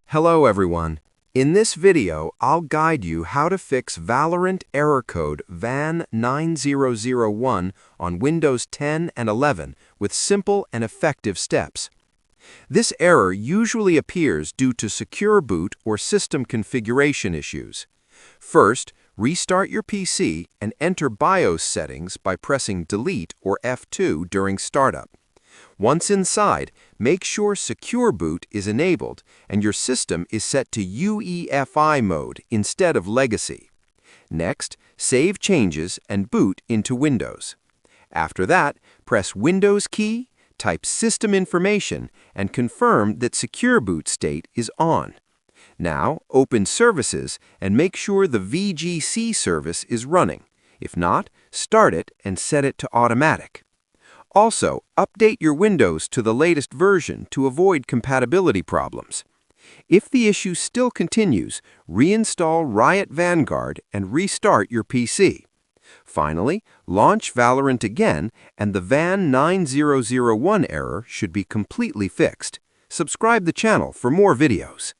Hello everyone. In this video, I'll guide you how to fix Valorant error code VAN9001 on Windows 10 and 11 with simple and effective steps. This error usually appears due to secure boot or system configuration issues. First, restart your PC and enter BIOS settings by pressing Delete or F2 during startup. Once inside, make sure Secure Boot is enabled and your system is set to UEFI mode instead of Legacy. Next, save changes and boot into Windows. After that, press Windows key, type System Information, and confirm that Secure Boot state is on. Now, open Services and make sure the VGC service is running. If not, start it and set it to automatic. Also, update your Windows to the latest version to avoid compatibility problems. If the issue still continues, reinstall Riot Vanguard and restart your PC. Finally, launch Valorant again and the VAN9001 error should be completely fixed. Subscribe the channel for more videos.